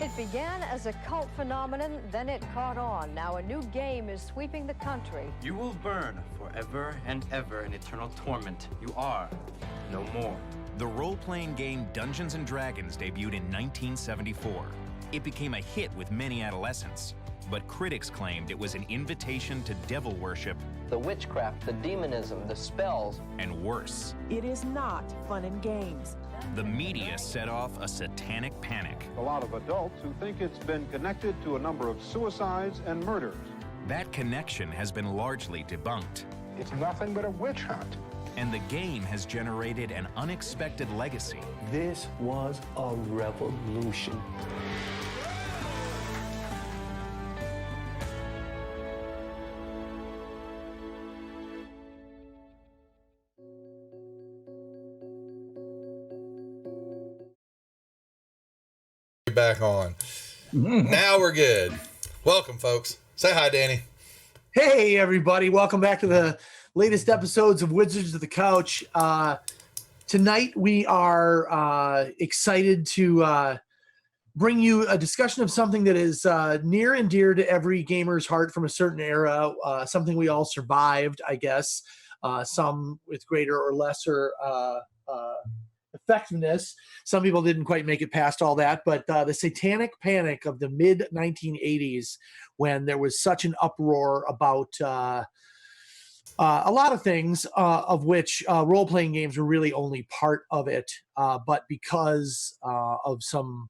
It began as a cult phenomenon, then it caught on. Now a new game is sweeping the country. You will burn forever and ever in eternal torment. You are no more. The role-playing game Dungeons & Dragons debuted in 1974. It became a hit with many adolescents, but critics claimed it was an invitation to devil worship. The witchcraft, the demonism, the spells. And worse. It is not fun and games. The media set off a satanic panic. A lot of adults who think it's been connected to a number of suicides and murders. That connection has been largely debunked. It's nothing but a witch hunt. And the game has generated an unexpected legacy. This was a revolution. Back on. Now we're good. Welcome, folks. Say hi, Danny. Hey, everybody. Welcome back to the latest episodes of Wizards of the Couch. Tonight, we are excited to bring you a discussion of something that is near and dear to every gamer's heart from a certain era, something we all survived, I guess, some with greater or lesser effectiveness. Some people didn't quite make it past all that, but the Satanic Panic of the mid-1980s, when there was such an uproar about a lot of things, of which role-playing games were really only part of it, but because of some,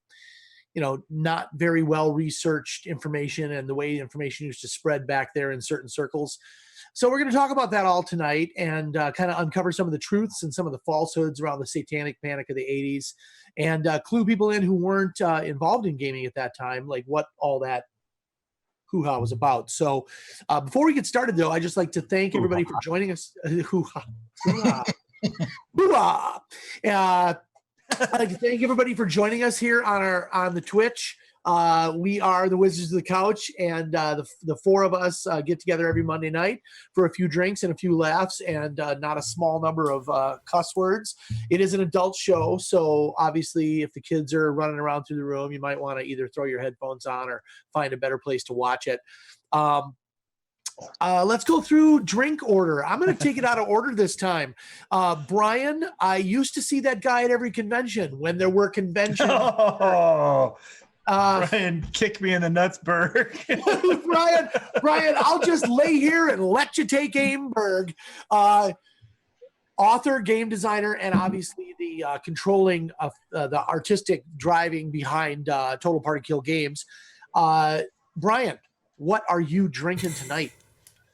not very well-researched information and the way information used to spread back there in certain circles. So we're going to talk about that all tonight and kind of uncover some of the truths and some of the falsehoods around the Satanic Panic of the 80s and clue people in who weren't involved in gaming at that time, like what all that hoo-ha was about. So before we get started, though, I'd just like to thank everybody for joining us. Hoo-ha. Hoo-ha. Hoo-ha. I'd like to thank everybody for joining us here on the Twitch. We are the Wizards of the Couch, and the four of us get together every Monday night for a few drinks and a few laughs and not a small number of cuss words. It is an adult show, so obviously if the kids are running around through the room, you might want to either throw your headphones on or find a better place to watch it. Let's go through drink order. I'm going to take it out of order this time. Brian, I used to see that guy at every convention when there were conventions. Oh. Brian kicked me in the nuts, Berg. Brian, I'll just lay here and let you take aim, Berg. Author, game designer, and obviously the controlling of the artistic driving behind Total Party Kill Games. Brian, what are you drinking tonight?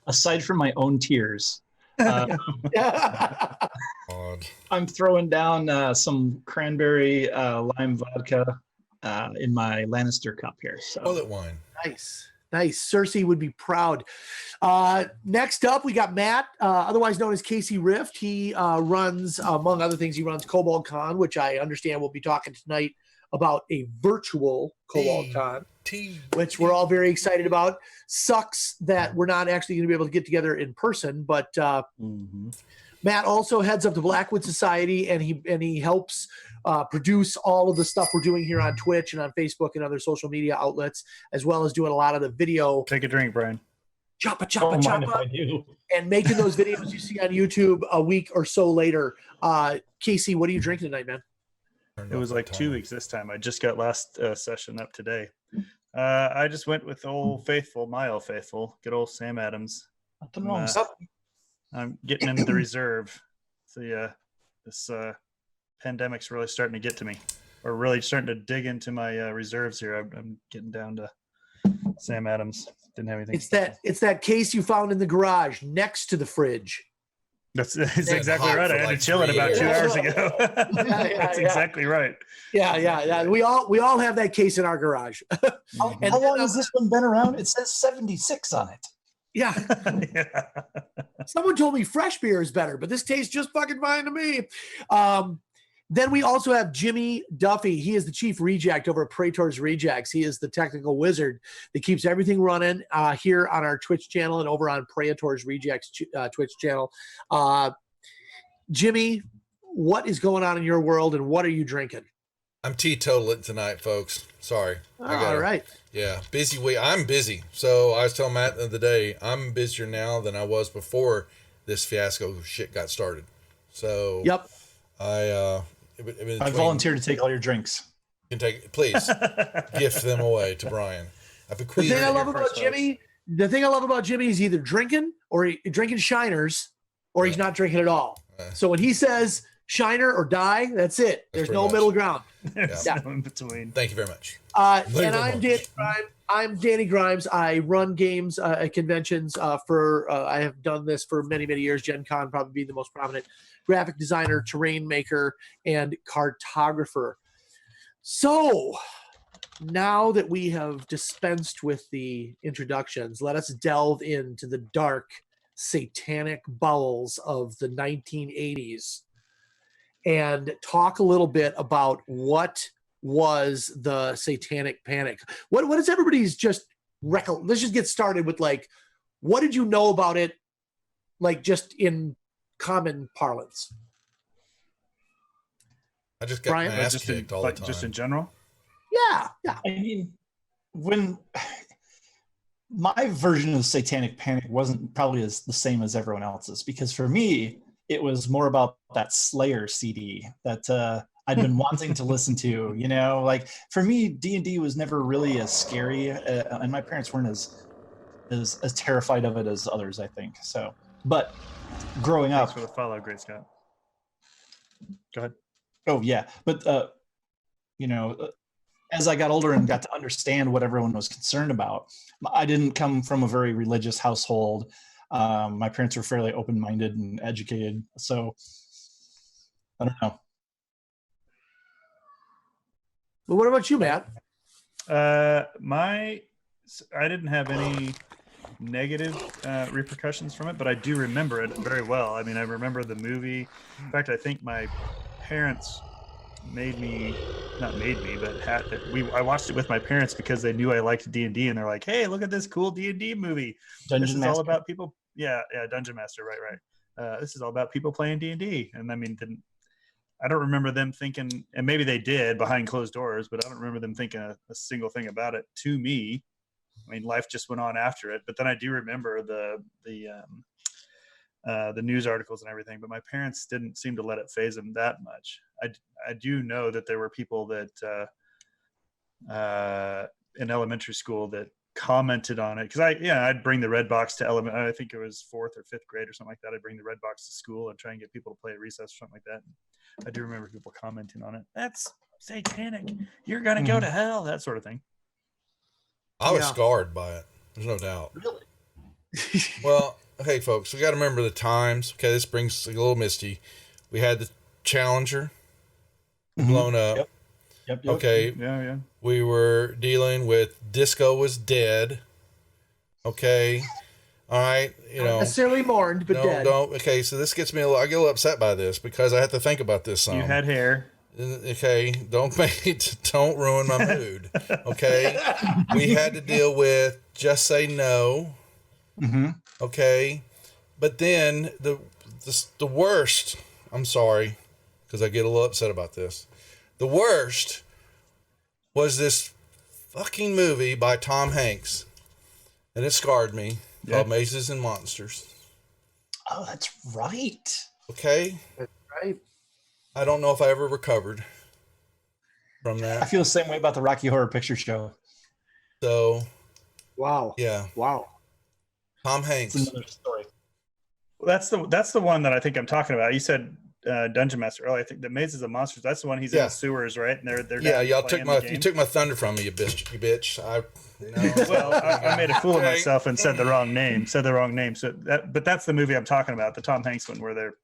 Aside from my own tears, I'm throwing down some cranberry lime vodka in my Lannister cup here. So. Toilet wine. Nice. Cersei would be proud. Next up, we got Matt, otherwise known as Casey Rift. He runs, among other things, he runs Cobalt Con, which I understand we'll be talking tonight about a virtual Cobalt Con, which we're all very excited about. Sucks that we're not actually going to be able to get together in person, but Matt also heads up the Blackwood Society, and he helps produce all of the stuff we're doing here on Twitch and on Facebook and other social media outlets, as well as doing a lot of the video. Take a drink, Brian. Choppa, and making those videos you see on YouTube a week or so later. Casey, what are you drinking tonight, man? It was like 2 weeks this time. I just got last session up today. I just went with old faithful, my old faithful, good old Sam Adams. Nothing wrong with that. I'm getting into the reserve. So yeah, this pandemic's really starting to get to me, or really starting to dig into my reserves here. I'm getting down to Sam Adams. Didn't have anything. It's that case you found in the garage next to the fridge. That's exactly right. I had to chill it about 2 hours ago. That's exactly right. Yeah. We all have that case in our garage. How long has this one been around? It says 76 on it. Yeah. Someone told me fresh beer is better, but this tastes just fucking fine to me. Then we also have Jimmy Duffy. He is the chief reject over at Praetor's Rejects. He is the technical wizard that keeps everything running here on our Twitch channel and over on Praetor's Rejects Twitch channel. Jimmy, what is going on in your world and what are you drinking? I'm teetotaling tonight, folks. Sorry. All right. Yeah, busy week. I'm busy. So I was telling Matt the other day, I'm busier now than I was before this fiasco shit got started. So yep. I volunteered to take all your drinks. You can take, please gift them away to Brian. The thing I love about Jimmy is either drinking or drinking Shiners, or he's not drinking at all. So when he says Shiner or die, that's it. There's no middle ground. There's no in between. Thank you very much. And I'm Danny Grimes. I'm Danny Grimes. I run games at conventions I have done this for many, many years. Gen Con probably being the most prominent. Graphic designer, terrain maker, and cartographer. So now that we have dispensed with the introductions, let us delve into the dark, satanic bowels of the 1980s and talk a little bit about what was the Satanic Panic. What is everybody's just let's just get started with, like, what did you know about it, like, just in common parlance? I just got my ass kicked all the time. Just in general? Yeah. I mean, when my version of Satanic Panic wasn't probably the same as everyone else's, because for me, it was more about that Slayer CD that I'd been wanting to listen to. You know, like, for me, D&D was never really as scary, and my parents weren't as terrified of it as others, I think. So, but growing up, for the follow, Great Scott. Go ahead. Oh yeah, but as I got older and got to understand what everyone was concerned about, I didn't come from a very religious household. My parents were fairly open-minded and educated, so I don't know. Well, what about you, Matt? I didn't have any negative repercussions from it, but I do remember it very well. I mean, I remember the movie. In fact, I think my parents I watched it with my parents because they knew I liked D&D, and they're like, "Hey, look at this cool D&D movie. This is all about people." Yeah, Dungeon Master, right. This is all about people playing D&D, and I mean, I don't remember them thinking, and maybe they did behind closed doors, but I don't remember them thinking a single thing about it to me. I mean, life just went on after it. But then I do remember the news articles and everything, but my parents didn't seem to let it faze them that much. I do know that there were people that in elementary school that commented on it, because I'd bring the red box to I think it was 4th or 5th grade or something like that. I'd bring the red box to school and try and get people to play at recess or something like that. And I do remember people commenting on it. That's satanic. You're gonna go to hell. That sort of thing. I was scarred by it. There's no doubt. Really? Well, okay, folks, we got to remember the times. Okay, this brings a little misty. We had the Challenger blown up. Yep. Okay. Yeah. We were dealing with Disco was dead. Okay. All right. Not necessarily mourned, but dead. Okay, so this gets me I get a little upset by this because I have to think about this some. You had hair. Okay, don't ruin my mood. Okay, we had to deal with Just Say No. Mm-hmm. Okay, but then the worst. I'm sorry, because I get a little upset about this. The worst was this fucking movie by Tom Hanks, and it scarred me. Called Mazes and Monsters. Oh, that's right. Okay, that's right. I don't know if I ever recovered from that. I feel the same way about the Rocky Horror Picture Show. So, wow. Yeah. Wow. Tom Hanks. It's another story. Well, that's the one that I think I'm talking about. You said Dungeon Master earlier. I think the Mazes and Monsters. That's the one he's in the sewers, right? And they're y'all took my thunder from me, you bitch. Well, I made a fool of myself and said the wrong name. So but that's the movie I'm talking about, the Tom Hanks one, where they're.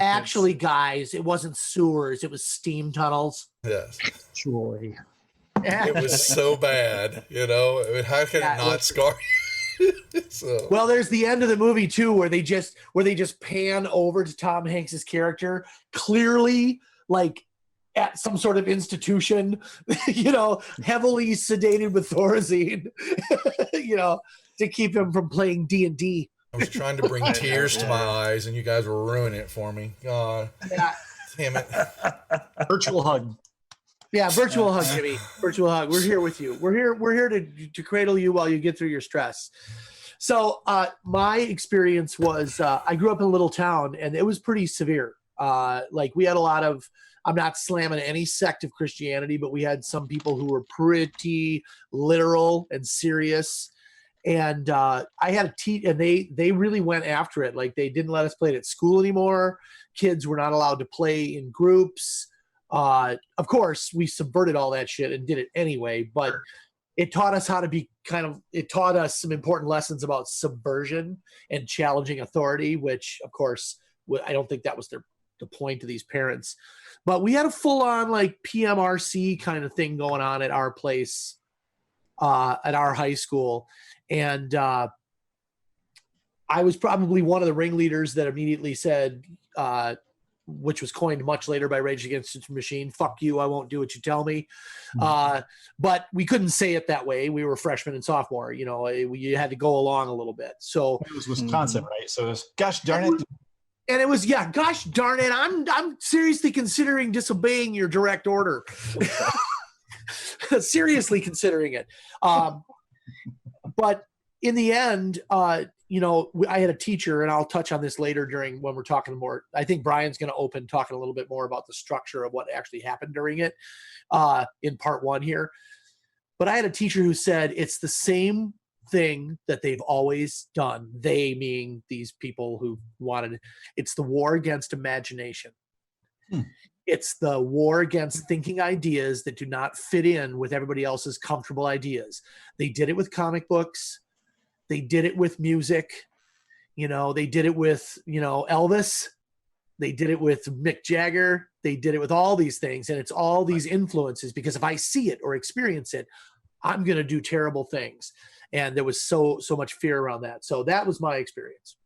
Actually, guys, it wasn't sewers, it was steam tunnels. Yes. Joy. It was so bad, how can it not scar you? So. Well, there's the end of the movie too, where they just pan over to Tom Hanks's character, clearly like at some sort of institution, heavily sedated with Thorazine, to keep him from playing D&D. I was trying to bring tears to my eyes, and you guys were ruining it for me. God. Yeah. Damn it. Virtual hug. Yeah, virtual hug, Jimmy. Virtual hug. We're here with you. We're here to cradle you while you get through your stress. So my experience was I grew up in a little town, and it was pretty severe. Like we had a lot of, I'm not slamming any sect of Christianity, but we had some people who were pretty literal and serious. And I had a teacher, and they really went after it. Like they didn't let us play it at school anymore. Kids were not allowed to play in groups. Of course, we subverted all that shit and did it anyway, but it taught us how to be it taught us some important lessons about subversion and challenging authority, which, of course, I don't think that was the point of these parents. But we had a full-on like PMRC kind of thing going on at our place, at our high school. And I was probably one of the ringleaders that immediately said, which was coined much later by Rage Against the Machine, "Fuck you, I won't do what you tell me." But we couldn't say it that way. We were freshmen and sophomore. You know, you had to go along a little bit. So it was Wisconsin, right? So it was, gosh darn it. And it was, yeah, gosh darn it, I'm seriously considering disobeying your direct order. Seriously considering it. But in the end, you know, I had a teacher, and I'll touch on this later when we're talking more. I think Brian's going to open talking a little bit more about the structure of what actually happened during it in part one here. But I had a teacher who said it's the same thing that they've always done. They meaning these people who wanted, it's the war against imagination. It's the war against thinking ideas that do not fit in with everybody else's comfortable ideas. They did it with comic books. They did it with music. You know, they did it with, you know, Elvis. They did it with Mick Jagger. They did it with all these things. And it's all these influences, because if I see it or experience it, I'm going to do terrible things. And there was so much fear around that. So that was my experience.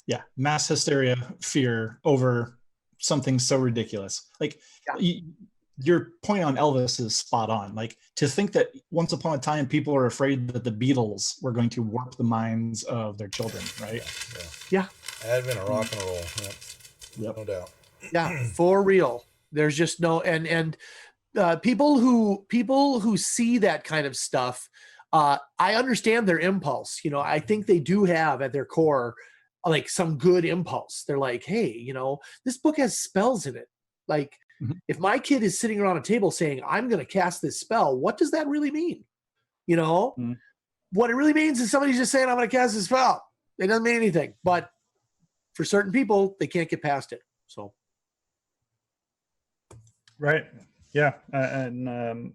Yeah. Mass hysteria, fear over something so ridiculous. Like your point on Elvis is spot on. Like, to think that once upon a time people were afraid that the Beatles were going to warp the minds of their children, right? Yeah. Advent of rock and roll. Yep. No doubt. Yeah, for real. There's just no, and people who see that kind of stuff, I understand their impulse. You know, I think they do have at their core like some good impulse. They're like, hey, you know, this book has spells in it. Like, if my kid is sitting around a table saying, I'm going to cast this spell, what does that really mean? You know, what it really means is somebody's just saying, I'm going to cast this spell. It doesn't mean anything. But for certain people, they can't get past it. So. Right. Yeah. And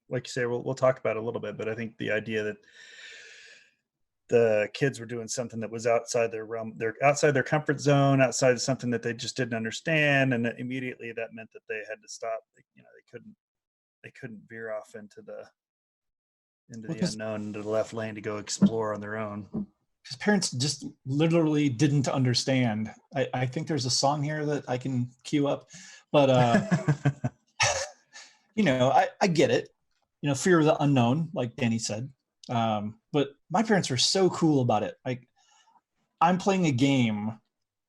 like you say, we'll talk about it a little bit, but I think the idea that the kids were doing something that was outside their realm, they're outside their comfort zone, outside of something that they just didn't understand, and immediately that meant that they had to stop. You know, they couldn't veer off into the unknown, into the left lane to go explore on their own. Because parents just literally didn't understand. I think there's a song here that I can cue up, but you know, I get it. You know, fear of the unknown, like Danny said. But my parents were so cool about it. Like, I'm playing a game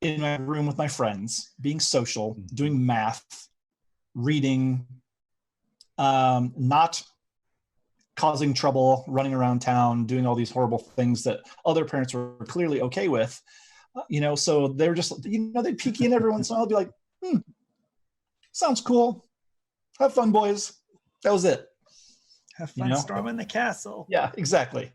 in my room with my friends, being social, doing math, reading, not causing trouble, running around town, doing all these horrible things that other parents were clearly okay with. You know, so they were just, you know, they'd peek in every once in a while, be like, sounds cool. Have fun, boys. That was it. Have fun storming the castle. Yeah, exactly.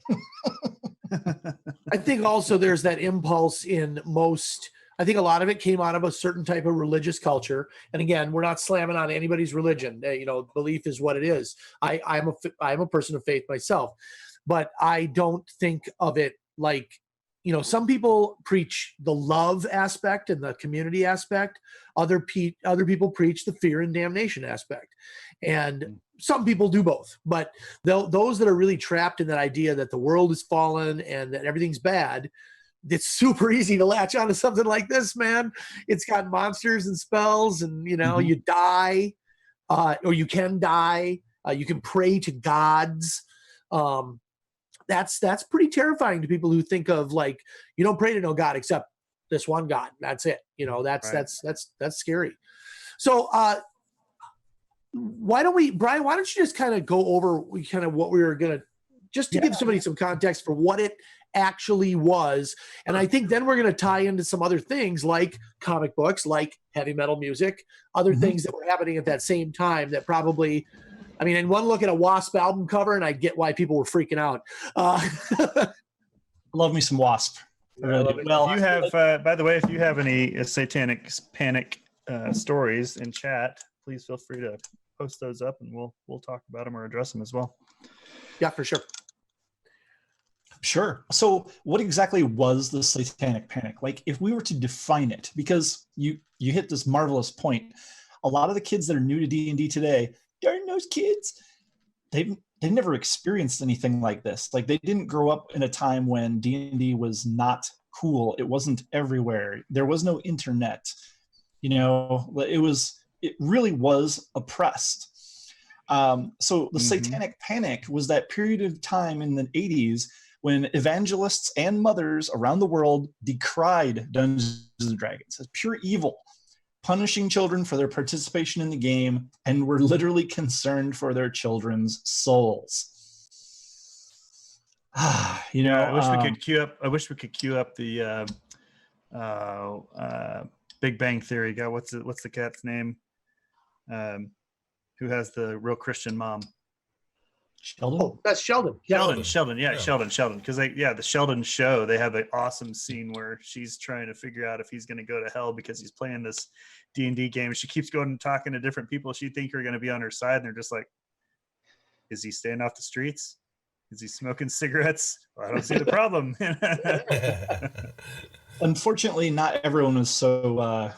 I think also there's that impulse in most, I think a lot of it came out of a certain type of religious culture. And again, we're not slamming on anybody's religion. You know, belief is what it is. I'm a person of faith myself, but I don't think of it like, you know, some people preach the love aspect and the community aspect. Other people preach the fear and damnation aspect. And some people do both, but those that are really trapped in that idea that the world is fallen and that everything's bad, it's super easy to latch onto something like this, man. It's got monsters and spells, and you know, you die, or you can die. You can pray to gods. That's pretty terrifying to people who think of, like, you don't pray to no God except this one god. That's it. You know, that's Right. that's scary. So why don't we, Brian, why don't you just kind of go over kind of what we were going to, just to give somebody some context for what it actually was. And I think then we're going to tie into some other things like comic books, like heavy metal music, other things that were happening at that same time that probably, I mean, in one look at a Wasp album cover, and I get why people were freaking out. Love me some Wasp. I really do. Well, if you have, by the way, if you have any Satanic Panic stories in chat, please feel free to post those up, and we'll talk about them or address them as well. Yeah, for sure. Sure. So what exactly was the Satanic Panic? Like, if we were to define it, because you hit this marvelous point, a lot of the kids that are new to D&D today, darn those kids, they've never experienced anything like this. Like, they didn't grow up in a time when D&D was not cool. It wasn't everywhere. There was no internet. You know, it really was oppressed. So the Satanic Panic was that period of time in the 80s when evangelists and mothers around the world decried Dungeons and Dragons as pure evil, punishing children for their participation in the game, and were literally concerned for their children's souls. You know, I wish we could queue up. I wish we could queue up the Big Bang Theory guy. What's the cat's name? Who has the real Christian mom? Sheldon. Oh, that's Sheldon. Sheldon. Yeah, Sheldon. Because the Sheldon show, they have an awesome scene where she's trying to figure out if he's going to go to hell because he's playing this D&D game. She keeps going and talking to different people she think are going to be on her side, and they're just like, "Is he staying off the streets? Is he smoking cigarettes? Well, I don't see the problem." Unfortunately, not everyone was so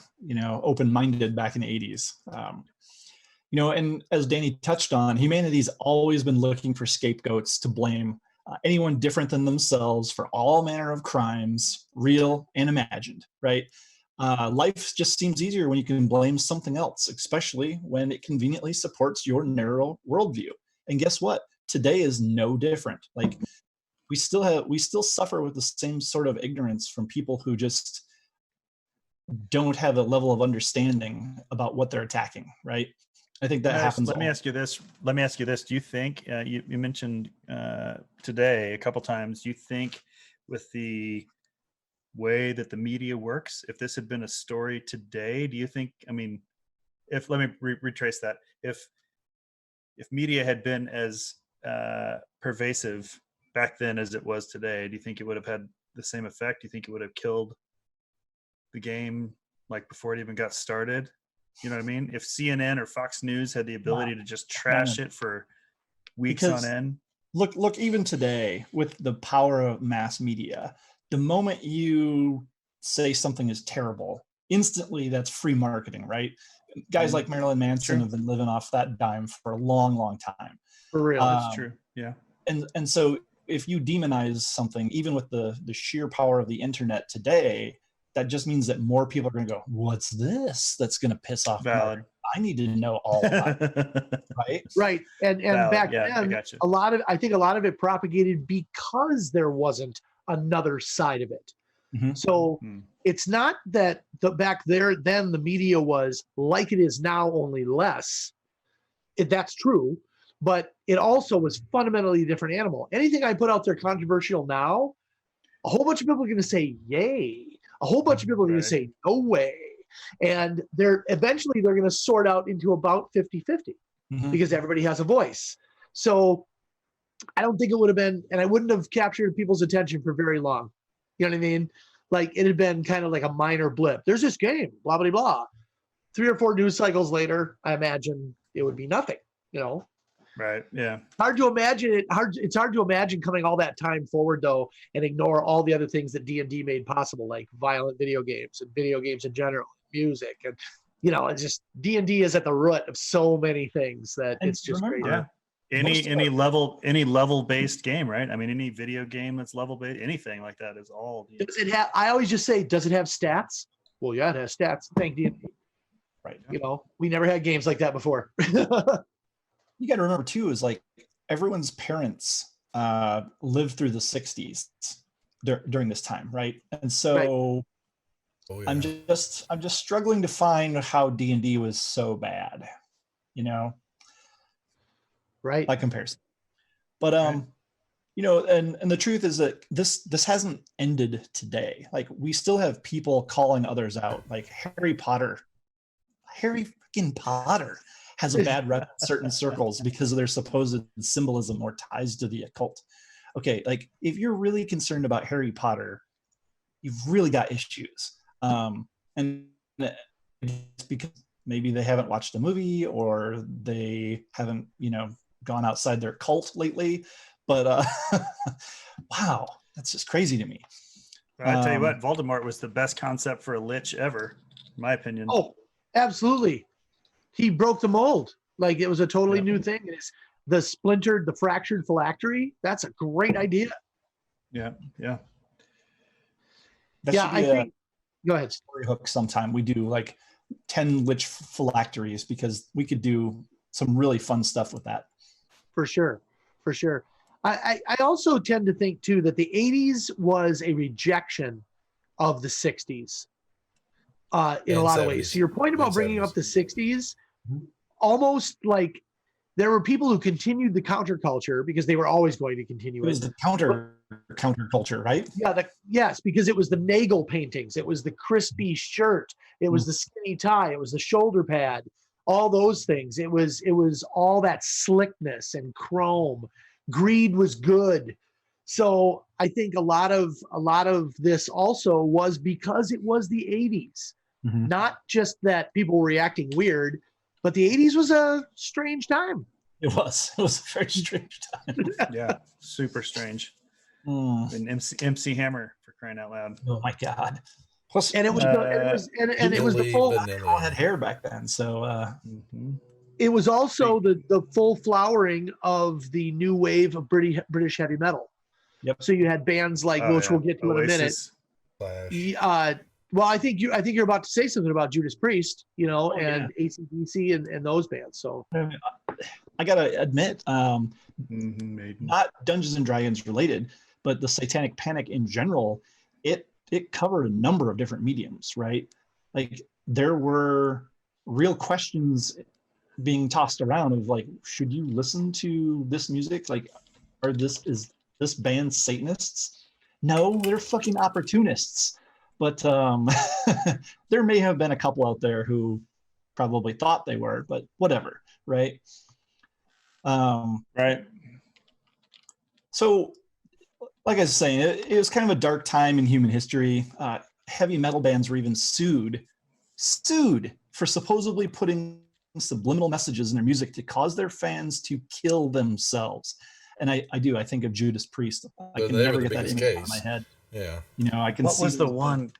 open-minded back in the 80s. And as Danny touched on, humanity's always been looking for scapegoats to blame anyone different than themselves for all manner of crimes, real and imagined, right? Life just seems easier when you can blame something else, especially when it conveniently supports your narrow worldview. And guess what? Today is no different. Like, we still suffer with the same sort of ignorance from people who just don't have a level of understanding about what they're attacking, right? I think that happens. Let me ask you this. Do you think you mentioned today a couple times? Do you think with the way that the media works, if this had been a story today, do you think? I mean, if let me retrace that. If media had been as pervasive back then as it was today, do you think it would have had the same effect? Do you think it would have killed the game like before it even got started? You know what I mean? If CNN or Fox News had the ability to just trash it for weeks on end. Look, even today with the power of mass media, the moment you say something is terrible, instantly that's free marketing, right? Guys like Marilyn Manson have been living off that dime for a long, long time. For real. That's true. Yeah. And so if you demonize something, even with the sheer power of the internet today, that just means that more people are going to go, "What's this?" That's going to piss off. Valid. I need to know all about it, right? Right. And Valid. back Yeah, I then, gotcha. I think a lot of it propagated because there wasn't another side of it. So it's not that back there then the media was like it is now, only less. That's true, but it also was fundamentally a different animal. Anything I put out there controversial now, a whole bunch of people are going to say yay. A whole bunch of people are going to say no way. And eventually they're going to sort out into about 50-50 because everybody has a voice. So I don't think it would have been, and I wouldn't have captured people's attention for very long. You know what I mean? Like, it had been kind of like a minor blip. There's this game, blah, blah, blah. 3 or 4 news cycles later, I imagine it would be nothing, you know? Right. Yeah. Hard to imagine it. It's hard to imagine coming all that time forward though, and ignore all the other things that D&D made possible, like violent video games and video games in general, music, and it's just D&D is at the root of so many things that it's just great. Yeah. Any level based game, right? I mean, any video game that's level based, anything like that is all. Does it have? I always just say, does it have stats? Well, yeah, it has stats. Thank D&D. Right. We never had games like that before. You got to remember too, is like everyone's parents lived through the 60s during this time, right? And so Oh, yeah. I'm just struggling to find how D&D was so bad, Right. by comparison. But and the truth is that this hasn't ended today. Like, we still have people calling others out, like Harry Potter freaking Potter has a bad rep in certain circles because of their supposed symbolism or ties to the occult. Okay, like, if you're really concerned about Harry Potter, you've really got issues. And it's because maybe they haven't watched the movie, or they haven't, gone outside their cult lately. But wow, that's just crazy to me. I tell you what, Voldemort was the best concept for a lich ever, in my opinion. Oh, absolutely. He broke the mold. Like, it was a totally new thing. It's the fractured phylactery. That's a great idea. Yeah. I think. Go ahead. Story hook sometime. We do like 10 lich phylacteries, because we could do some really fun stuff with that. For sure. I also tend to think too that the 80s was a rejection of the 60s in a lot of ways. So your point about bringing up the 60s, almost like there were people who continued the counterculture because they were always going to continue it. It was the counterculture, right? Yeah, yes, because it was the Nagel paintings, it was the crispy shirt, it was the skinny tie, it was the shoulder pad, all those things. It was all that slickness and chrome. Greed was good. So I think a lot of this also was because it was the 80s. Not just that people were reacting weird, but the 80s was a strange time. It was a very strange time. Yeah, super strange. And MC Hammer, for crying out loud. Oh my God. Plus, and it was the full. I had hair back then, so it was also the full flowering of the new wave of British heavy metal. Yep. So you had bands like, which we'll get to Oasis. In a minute. Well, I think you're about to say something about Judas Priest, and AC/DC and those bands. So I gotta admit, not Dungeons and Dragons related, but the Satanic Panic in general, it covered a number of different mediums, right? Like, there were real questions being tossed around of like, should you listen to this music? Like, is this band Satanists? No, they're fucking opportunists. But there may have been a couple out there who probably thought they were, but whatever, right? Right. So, like I was saying, it was kind of a dark time in human history. Heavy metal bands were even sued for supposedly putting subliminal messages in their music to cause their fans to kill themselves. And I think of Judas Priest. I can never get that image out of my head. Yeah. I can see. What was the one?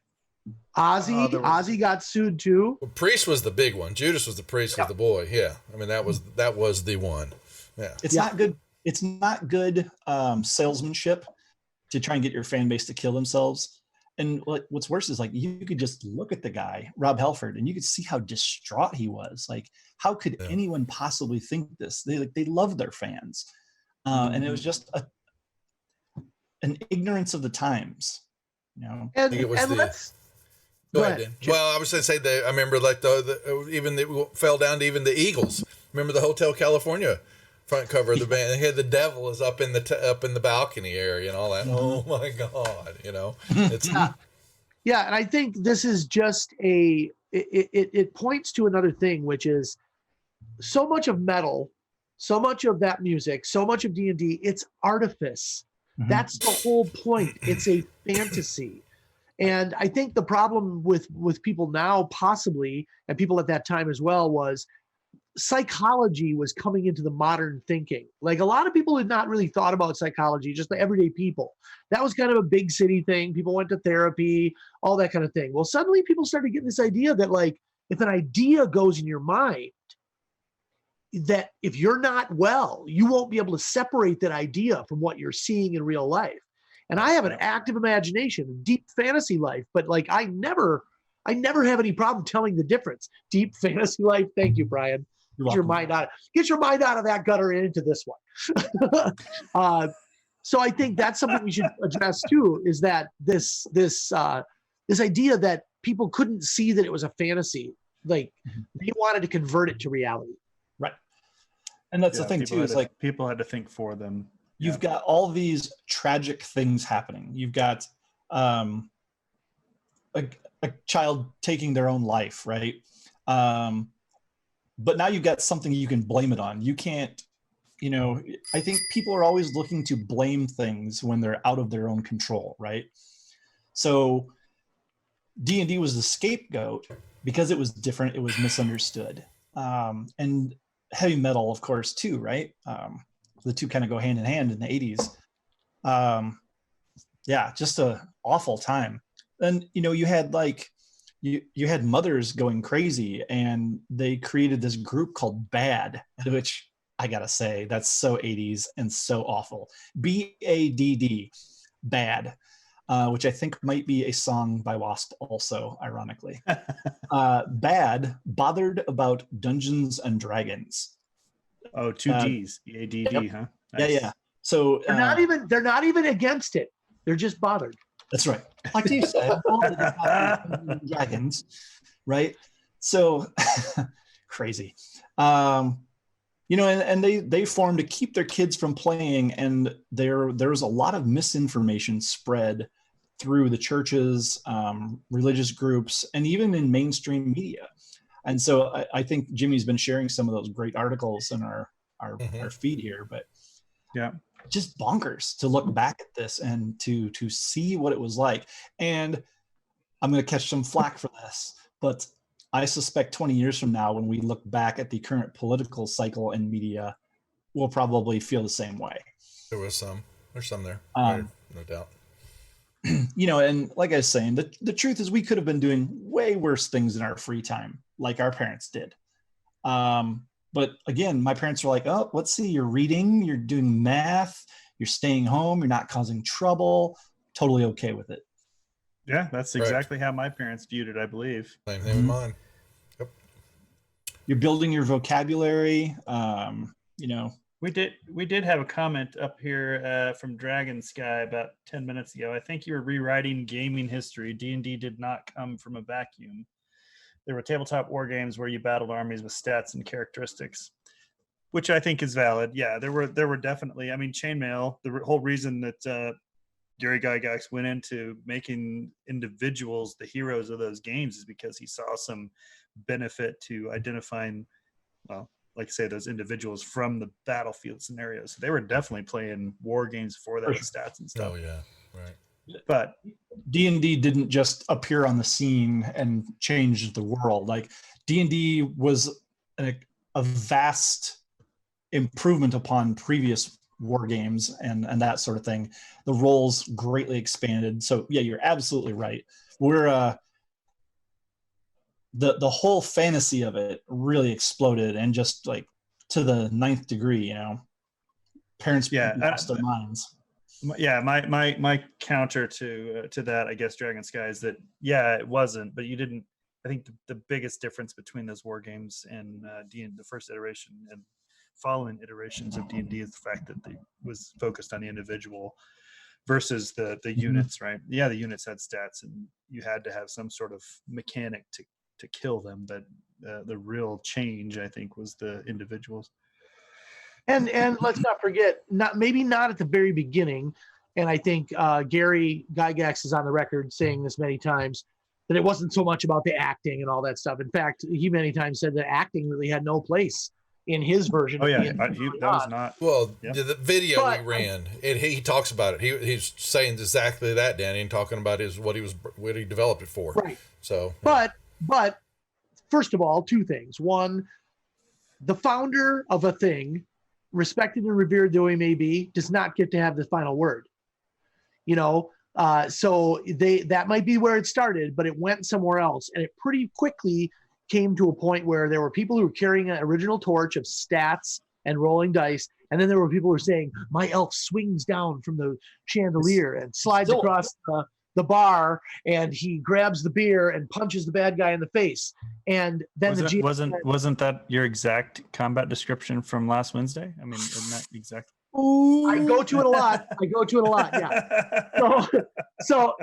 Ozzy got sued too. Well, Priest was the big one. Judas was the Priest, was the boy. Yeah. I mean, that was the one. Yeah. It's not good. It's not good salesmanship to try and get your fan base to kill themselves. And what's worse is, like, you could just look at the guy, Rob Halford, and you could see how distraught he was. Like, how could anyone possibly think this? They love their fans. And it was just an ignorance of the times, And Go ahead, Dan. Well, I was going to say I remember, like, it fell down to even the Eagles. Remember the Hotel California front cover of the band? They had the devil is up in the balcony area and all that. Oh my God, it's yeah. And I think this is just it points to another thing, which is so much of metal, so much of that music, so much of D&D, it's artifice. That's the whole point. It's a fantasy. And I think the problem with people now, possibly, and people at that time as well, was psychology was coming into the modern thinking. Like, a lot of people had not really thought about psychology, just the everyday people. That was kind of a big city thing. People went to therapy, all that kind of thing. Well, suddenly people started getting this idea that, like, if an idea goes in your mind, that if you're not well, you won't be able to separate that idea from what you're seeing in real life. And I have an active imagination, deep fantasy life, but like, I never have any problem telling the difference. Deep fantasy life. Thank you, Brian. Get your mind out of that gutter and into this one. So I think that's something we should address too, is that this idea that people couldn't see that it was a fantasy. Like they wanted to convert it to reality. Right. And that's the thing too, is like people had to think for them. You've got all these tragic things happening. You've got a child taking their own life, right? But now you've got something you can blame it on. You can't, I think people are always looking to blame things when they're out of their own control, right? So D&D was the scapegoat because it was different, it was misunderstood. And heavy metal, of course, too, right? The two kind of go hand in hand in the 80s. Just a awful time. And you had you had mothers going crazy, and they created this group called BAD, which I gotta say, that's so 80s and so awful. BADD, BAD, which I think might be a song by Wasp also, ironically. BAD, bothered about Dungeons and Dragons. Oh, two D's, BADD, yep. huh? Nice. Yeah. So they're not even against it. They're just bothered. That's right. Like you said, dragons, right? So crazy. And they formed to keep their kids from playing, and there was a lot of misinformation spread through the churches, religious groups, and even in mainstream media. And so I think Jimmy's been sharing some of those great articles in our feed here, but yeah, just bonkers to look back at this and to see what it was like. And I'm going to catch some flack for this, but I suspect 20 years from now, when we look back at the current political cycle in media, we'll probably feel the same way. There's some there, no doubt. And like I was saying, the truth is we could have been doing way worse things in our free time, like our parents did. But again, my parents were like, oh, let's see, you're reading, you're doing math, you're staying home, you're not causing trouble. Totally okay with it. Yeah, that's exactly how my parents viewed it, I believe. Same thing with mine. Yep. You're building your vocabulary. We did have a comment up here from Dragon Sky about 10 minutes ago. I think you were rewriting gaming history. D&D did not come from a vacuum. There were tabletop war games where you battled armies with stats and characteristics, which I think is valid. Yeah, there were definitely. I mean, chainmail. The whole reason that Gary Gygax went into making individuals the heroes of those games is because he saw some benefit to identifying, well, like I say, those individuals from the battlefield scenarios. So they were definitely playing war games for that stats and stuff. Oh yeah, right. But D&D didn't just appear on the scene and change the world. Like D&D was a vast improvement upon previous war games and that sort of thing. The roles greatly expanded. So yeah, you're absolutely right. We're the whole fantasy of it really exploded, and just like to the 9th degree, parents lost their minds. Yeah, my counter to that, I guess, Dragon Sky, is that it wasn't, but you didn't. I think the biggest difference between those war games and the first iteration and following iterations of D&D is the fact that they was focused on the individual versus the units, right? Yeah, the units had stats, and you had to have some sort of mechanic to kill them, but the real change, I think, was the individuals. And let's not forget, maybe not at the very beginning, and I think Gary Gygax is on the record saying this many times, that it wasn't so much about the acting and all that stuff. In fact, he many times said that acting really had no place in his version. Oh yeah, that was not. Well, the video we ran, he talks about it. He's saying exactly that, Danny, and talking about what he developed it for. Right. So, but first of all, two things. One, the founder of a thing, respected and revered though he may be, does not get to have the final word. So that might be where it started, but it went somewhere else, and it pretty quickly came to a point where there were people who were carrying an original torch of stats and rolling dice, and then there were people who were saying, my elf swings down from the chandelier and slides across the bar, and he grabs the beer and punches the bad guy in the face. And then wasn't that your exact combat description from last Wednesday? I mean, isn't that exact? I go to it a lot. Yeah. So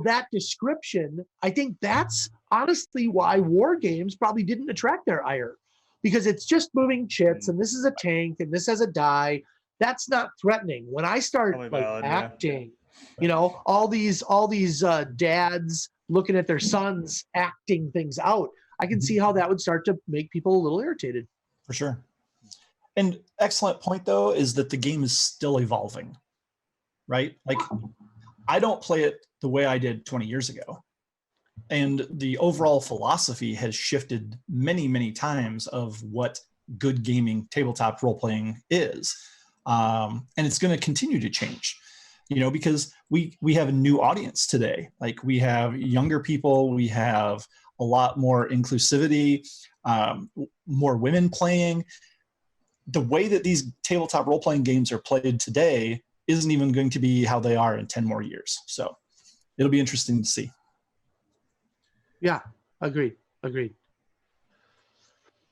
that description, I think that's honestly why war games probably didn't attract their ire, because it's just moving chits and this is a tank and this has a die. That's not threatening. When I start acting, all these dads looking at their sons acting things out, I can see how that would start to make people a little irritated. For sure. And excellent point, though, is that the game is still evolving, right? Like, I don't play it the way I did 20 years ago. And the overall philosophy has shifted many, many times of what good gaming, tabletop role-playing is. And it's going to continue to change, because we have a new audience today. Like, we have younger people, we have a lot more inclusivity, more women playing. The way that these tabletop role-playing games are played today isn't even going to be how they are in 10 more years. So it'll be interesting to see. Yeah, agreed.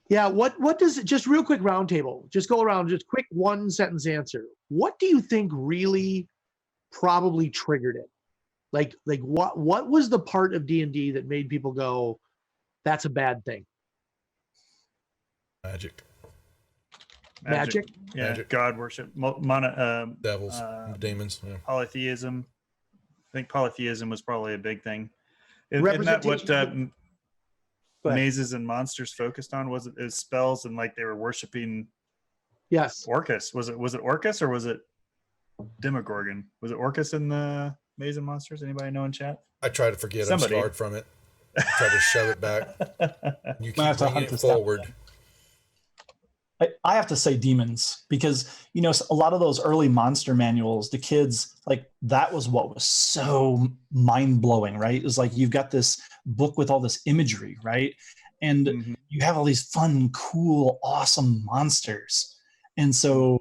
Yeah, what does, just real quick roundtable, just go around, just quick one sentence answer. What do you think really probably triggered it? Like what was the part of D&D that made people go, that's a bad thing? Magic. Magic? Yeah, Magic. God worship, Devils, demons. Yeah. Polytheism. I think polytheism was probably a big thing. Isn't that what mazes and monsters focused on? Was it spells and like they were worshiping? Yes. Orcus. Was it Orcus or was it Demogorgon? Was it Orcus in the Maze and Monsters? Anybody know in chat? I try to forget. Somebody. I'm scarred from it. I try to shove it back. You keep have to bringing hunt it this forward. I have to say demons, because a lot of those early monster manuals, the kids, like, that was what was so mind-blowing, right? It was like, you've got this book with all this imagery, right? And you have all these fun, cool, awesome monsters, and so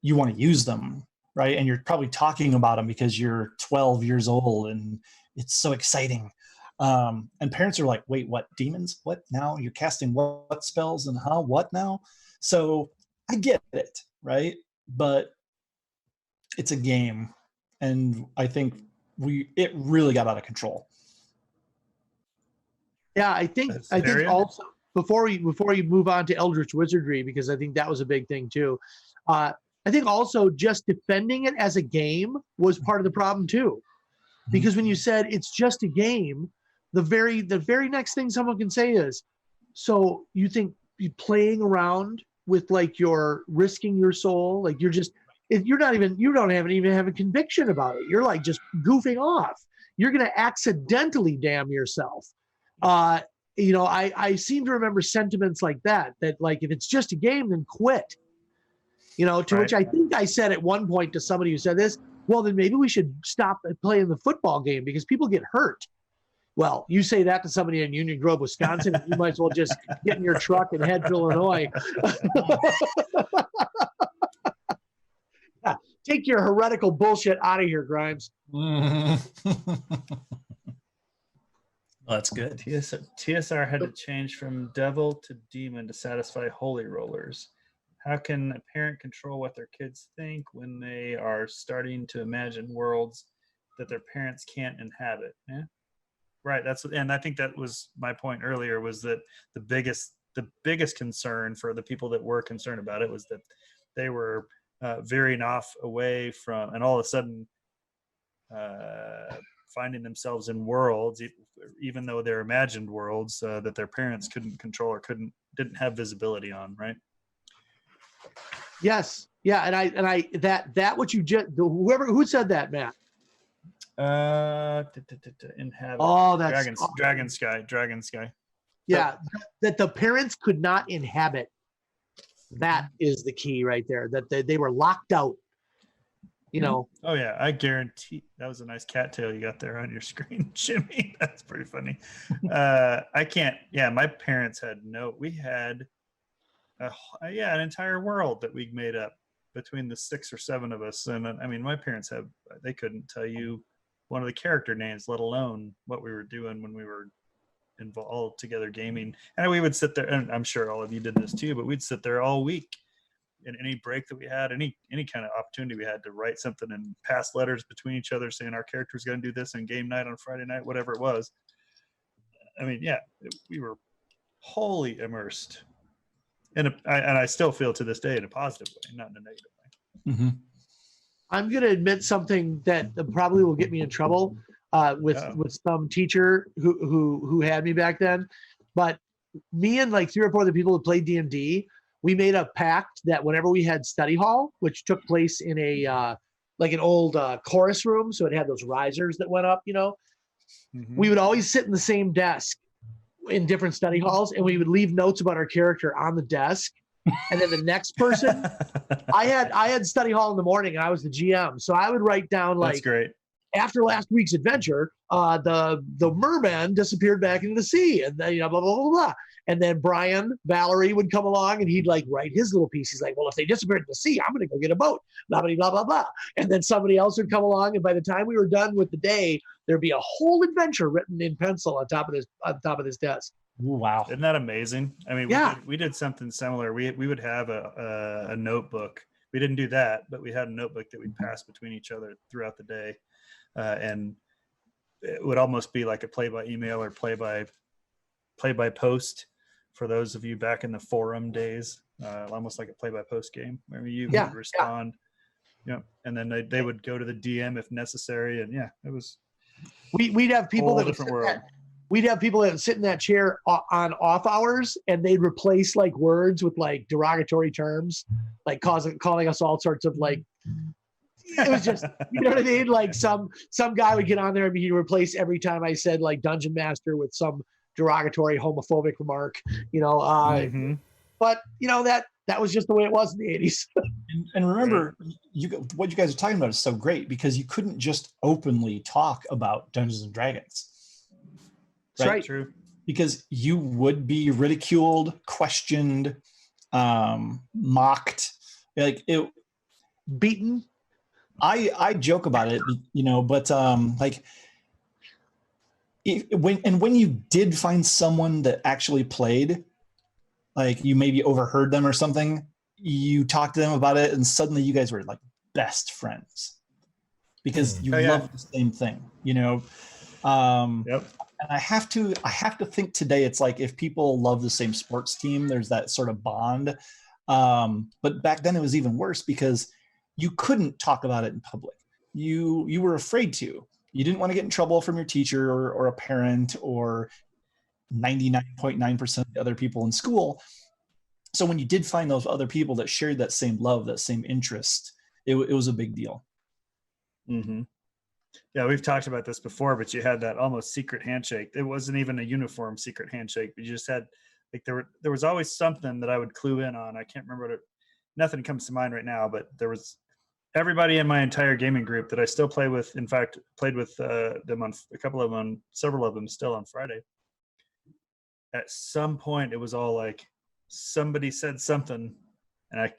you want to use them, right? And you're probably talking about them because you're 12 years old and it's so exciting. And parents are like, wait, what? Demons? What now? You're casting what spells and what now? So I get it, right? But it's a game, and I think it really got out of control. Yeah, I think also before we move on to Eldritch Wizardry, because I think that was a big thing too. I think also just defending it as a game was part of the problem too, because when you said it's just a game, the very next thing someone can say is, so you think you playing around with, like, you're risking your soul, like you don't even have a conviction about it. You're like just goofing off. You're going to accidentally damn yourself. I seem to remember sentiments like that like, if it's just a game, then quit. Which I think I said at one point to somebody who said this, well, then maybe we should stop playing the football game because people get hurt. Well, you say that to somebody in Union Grove, Wisconsin, and you might as well just get in your truck and head to Illinois. Take your heretical bullshit out of here, Grimes. That's good. TSR had to change from devil to demon to satisfy holy rollers. How can a parent control what their kids think when they are starting to imagine worlds that their parents can't inhabit? Yeah. Right. And I think that was my point earlier, was that the biggest concern for the people that were concerned about it was that they were veering off away from, and all of a sudden finding themselves in worlds, even though they're imagined worlds, that their parents couldn't control or didn't have visibility on. Right. Yes. Yeah. And I that what you just, who said that, Matt? Inhabit. Oh, that's Dragon Sky. Yeah, that the parents could not inhabit. That is the key right there. That they were locked out. Oh yeah, I guarantee that was a nice cattail you got there on your screen, Jimmy. That's pretty funny. I can't. Yeah, my parents had we had an entire world that we made up between the 6 or 7 of us, and I mean, my parents they couldn't tell you one of the character names, let alone what we were doing when we were involved all together gaming. And we would sit there, and I'm sure all of you did this too, but we'd sit there all week in any break that we had, any kind of opportunity we had to write something and pass letters between each other saying our character's going to do this in game night on Friday night, whatever it was. I mean, yeah, we were wholly immersed. And I still feel to this day in a positive way, not in a negative way. Mm-hmm. I'm going to admit something that probably will get me in trouble with some teacher who had me back then. But me and like 3 or 4 other people who played D&D, we made a pact that whenever we had study hall, which took place in a like an old chorus room, so it had those risers that went up, you know, we would always sit in the same desk in different study halls, and we would leave notes about our character on the desk. And then the next person, I had study hall in the morning, and I was the GM, so I would write down like, that's great. After last week's adventure, the merman disappeared back into the sea, and then, you know, blah blah blah blah. And then Brian Valerie would come along, and he'd like write his little piece. He's like, well, if they disappeared in the sea, I'm gonna go get a boat. Blah blah blah blah blah. And then somebody else would come along, and by the time we were done with the day, there'd be a whole adventure written in pencil on top of this desk. Wow. Isn't that amazing? I mean, yeah. we did something similar. We would have a notebook. We didn't do that, but we had a notebook that we'd pass between each other throughout the day. And it would almost be like a play by email or play by post for those of you back in the forum days, almost like a play by post game where you would respond. Yeah. And then they would go to the DM if necessary. And yeah, it was, we'd have people that different world. We'd have people that would sit in that chair on off hours, and they'd replace like words with like derogatory terms, like calling us all sorts of like, it was just, you know what I mean? Like some guy would get on there and he'd replace every time I said like dungeon master with some derogatory homophobic remark, you know, but you know, that was just the way it was in the 80s. And remember, what you guys are talking about is so great because you couldn't just openly talk about Dungeons and Dragons. That's right. True. Because you would be ridiculed, questioned, mocked, like it, beaten. I joke about it, you know, but like when you did find someone that actually played, like you maybe overheard them or something, you talked to them about it, and suddenly you guys were like best friends because you love the same thing, you know. Yep. And I have to think today it's like if people love the same sports team, there's that sort of bond. But back then it was even worse because you couldn't talk about it in public. You were afraid to. You didn't want to get in trouble from your teacher or a parent or 99.9% of the other people in school. So when you did find those other people that shared that same love, that same interest, it was a big deal. Mm-hmm. Yeah, we've talked about this before, but you had that almost secret handshake. It wasn't even a uniform secret handshake, but you just had like there was always something that I would clue in on. I can't remember nothing comes to mind right now, but there was everybody in my entire gaming group that I still play with. In fact, played with them on several of them still on Friday. At some point, it was all like somebody said something, and I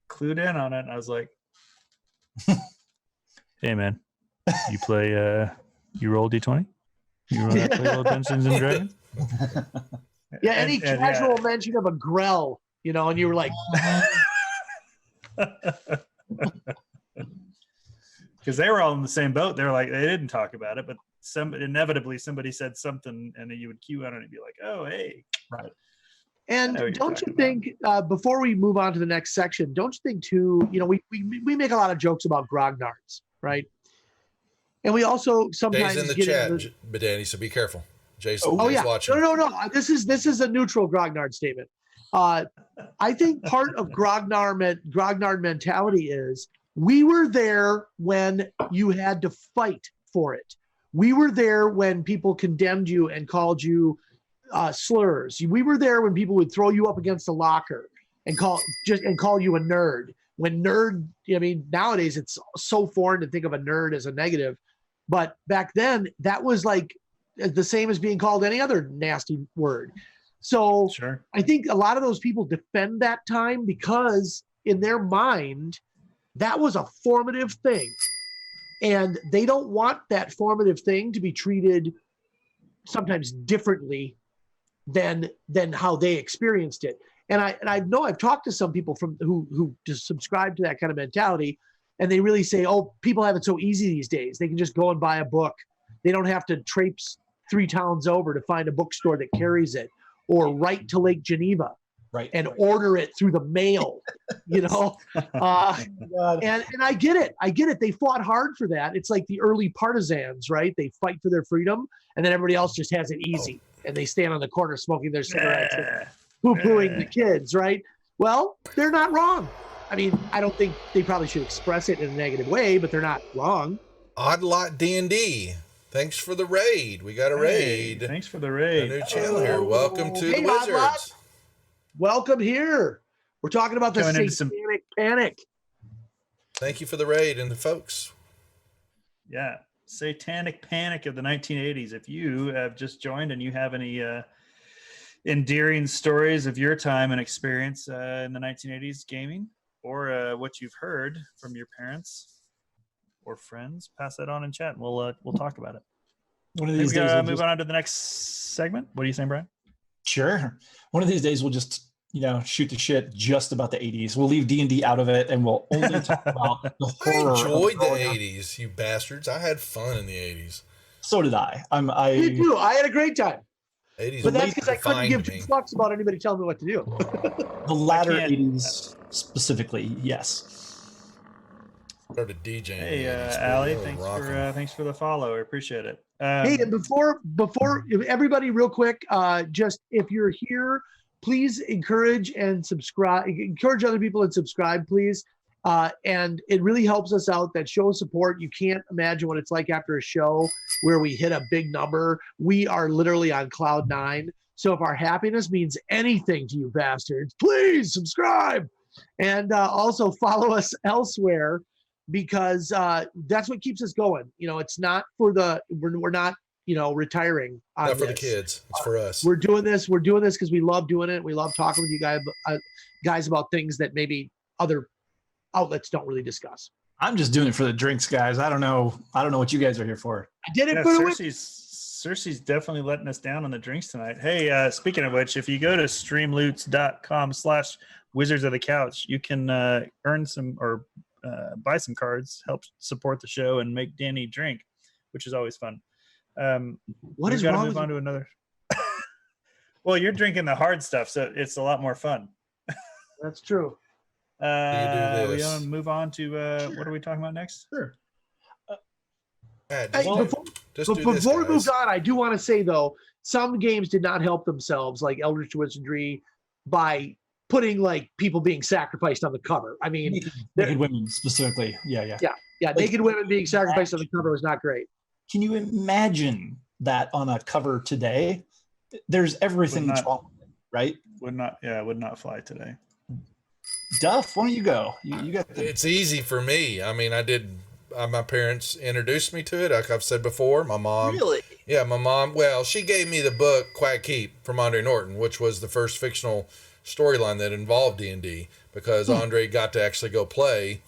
clued in on it, and I was like, "Hey, man, you play? You roll D20? You play little Dungeons and Dragons?" Yeah, any casual mention of a Grell, you know, and you were like, because they were all in the same boat. They were like, they didn't talk about it, but inevitably somebody said something, and then you would cue on it and be like, "Oh, hey, right." And don't you think, before we move on to the next section, don't you think too, you know, we make a lot of jokes about grognards, right? And we also sometimes Jay's in the chat, but Danny, so be careful. Jay's watching. No. This is a neutral grognard statement. I think part of grognard mentality is we were there when you had to fight for it. We were there when people condemned you and called you slurs. We were there when people would throw you up against a locker and call you a nerd. When nerd, I mean, nowadays it's so foreign to think of a nerd as a negative, but back then that was like the same as being called any other nasty word. So sure. I think a lot of those people defend that time because in their mind, that was a formative thing. And they don't want that formative thing to be treated sometimes differently than how they experienced it. And I know I've talked to some people who just subscribe to that kind of mentality, and they really say, oh, people have it so easy these days. They can just go and buy a book. They don't have to traipse 3 towns over to find a bookstore that carries it, or write to Lake Geneva and order it through the mail, you know? And I get it. I get it. They fought hard for that. It's like the early partisans, right? They fight for their freedom, and then everybody else just has it easy. And they stand on the corner smoking their cigarettes and poo-pooing the kids, right? Well, they're not wrong. I mean, I don't think they probably should express it in a negative way, but they're not wrong. Odd Lot D&D. Thanks for the raid. We got a raid. Thanks for the raid. A new channel here. Welcome to the Odd Lot. Wizards. Welcome here. We're talking about the Satanic Panic. Thank you for the raid and the folks. Yeah. Satanic Panic of the 1980s. If you have just joined and you have any endearing stories of your time and experience in the 1980s gaming, or what you've heard from your parents or friends, pass that on in chat, and we'll talk about it. One of these days, we'll move on to the next segment. What are you saying, Brian? Sure. One of these days, we'll just shoot the shit just about the 80s. We'll leave D&D out of it, and we'll only talk about the horror. I enjoyed the 80s, you bastards. I had fun in the 80s. So did I. Me too. I had a great time. 80s, but that's because I couldn't give 2 fucks about anybody telling me what to do. The latter 80s specifically, yes. Started DJing. Hey, Allie, thanks for the follow. I appreciate it. Hey, and before everybody, real quick, just if you're here, please encourage other people and subscribe, please. And it really helps us out. That show support. You can't imagine what it's like after a show where we hit a big number. We are literally on cloud 9. So if our happiness means anything to you bastards, please subscribe. And also follow us elsewhere, because that's what keeps us going. It's not for we're not, retiring. Not for the kids. It's for us. We're doing this because we love doing it. We love talking with you guys about things that maybe other outlets don't really discuss. I'm just doing it for the drinks, guys. I don't know what you guys are here for. I did it for the Cersei's definitely letting us down on the drinks tonight. Hey, speaking of which, if you go to streamloots.com/Wizards of the Couch, you can earn some or buy some cards, help support the show, and make Danny drink, which is always fun. What is wrong? Move on to another. Well, you're drinking the hard stuff, so it's a lot more fun. That's true. We want to move on to what are we talking about next? Sure. Before we move on, I do want to say though, some games did not help themselves, like Eldritch Wizardry, by putting like people being sacrificed on the cover. I mean, naked women specifically. Yeah. Naked women being sacrificed on the cover was not great. Can you imagine that on a cover today? There's everything that's wrong with it, right? Would not fly today. Duff, why don't you go? You got It's easy for me. I mean, my parents introduced me to it. Like I've said before, my mom. Really? Yeah, my mom. Well, she gave me the book Quack Keep from Andre Norton, which was the first fictional storyline that involved D&D, because Andre got to actually go play